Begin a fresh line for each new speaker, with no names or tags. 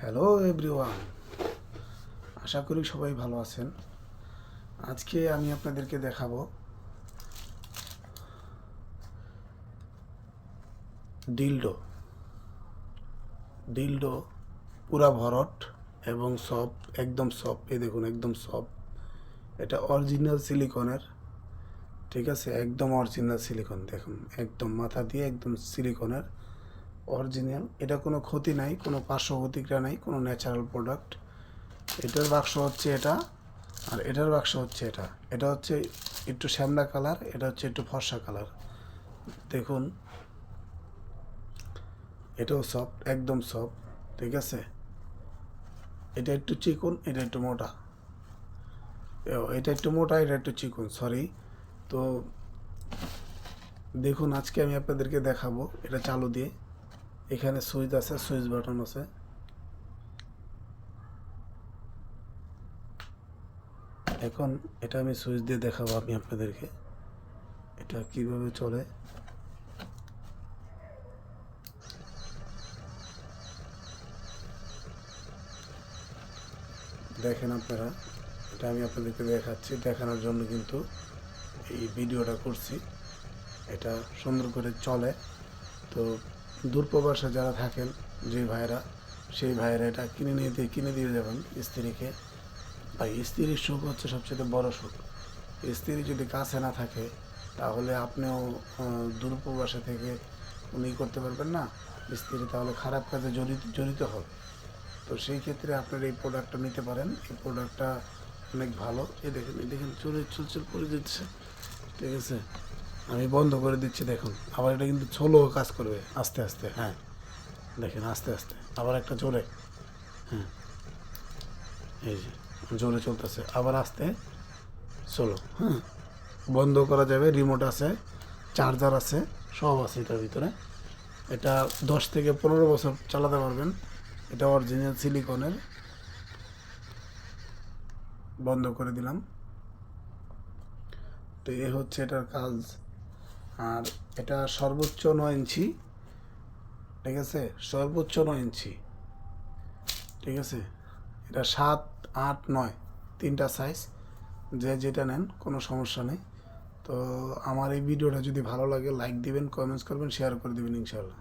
Hello everyone, আশা করি সবাই ভালো আছেন। আজকে আমি আপনাদেরকে দেখাবো ডিলডো ডিলডো পুরা ভরট এবং সফট, একদম সফট। এই দেখুন, একদম সফট। এটা অরিজিনাল সিলিকনের, ঠিক আছে? একদম অরিজিনাল সিলিকন। দেখুন, একদম মাথা দিয়ে একদম সিলিকনের অরিজিনাল। এটা কোনো ক্ষতি নাই, কোনো পার্শ্ব প্রতিক্রিয়া নাই, কোনো ন্যাচারাল প্রোডাক্ট। এটার বাক্স হচ্ছে এটা, আর এটার বাক্স হচ্ছে এটা। এটা হচ্ছে একটু শ্যামলা কালার, এটা হচ্ছে একটু ফর্সা কালার। দেখুন, এটাও সফট, একদম সফট, ঠিক আছে? এটা একটু চিকন, এটা একটু মোটা। এটা একটু মোটা, এটা একটু চিকন, সরি। তো দেখুন, আজকে আমি আপনাদেরকে দেখাবো এটা চালু দিয়ে। এখানে সুইচ আছে, সুইচ বাটন আছে। এখন এটা আমি সুইচ দিয়ে দেখাবো আমি আপনাদেরকে এটা কিভাবে চলে। দেখেন আপনারা, এটা আমি আপনাদেরকে দেখাচ্ছি, দেখানোর জন্য কিন্তু এই ভিডিওটা করছি। এটা সুন্দর করে চলে। তো দূরপ্রবাসে যারা থাকেন, যে ভাইরা, সেই ভাইরা এটা কিনে দিয়ে যাবেন স্ত্রীকে। ভাই, স্ত্রীর সুখ হচ্ছে সবচেয়ে বড় সুখ। স্ত্রী যদি কাছে না থাকে, তাহলে আপনিও দূরপ্রবাসে থেকে উনি করতে পারবেন না। স্ত্রী তাহলে খারাপ কাজে জড়িত হবে। তো সেই ক্ষেত্রে আপনার এই প্রোডাক্টটা নিতে পারেন। এই প্রোডাক্টটা অনেক ভালো। এই দেখেন চুল করে দিচ্ছে, ঠিক আছে? আমি বন্ধ করে দিচ্ছি, দেখুন। আবার এটা কিন্তু স্লো কাজ করবে, আস্তে আস্তে। হ্যাঁ, দেখেন, আস্তে আস্তে। আবার একটা জোরে, হ্যাঁ, এই যে জোরে চলতেছে, আবার আস্তে, স্লো। হ্যাঁ, বন্ধ করা যাবে, রিমোট আছে, চার্জার আছে, সব আছে এটার ভিতরে। এটা 10 থেকে 15 বছর চালাতে পারবেন। এটা অরিজিনাল সিলিকনের। বন্ধ করে দিলাম। তো এ হচ্ছে এটার কাজ। আর এটা সর্বোচ্চ 9 ইঞ্চি, ঠিক আছে? সর্বোচ্চ 9 ইঞ্চি, ঠিক আছে? এটা 7, 8, 9 তিনটা সাইজ, যে যেটা নেন কোনো সমস্যা নেই। তো আমার এই ভিডিওটা যদি ভালো লাগে, লাইক দিবেন, কমেন্টস করবেন, শেয়ার করে দিবেন, ইনশাআল্লাহ।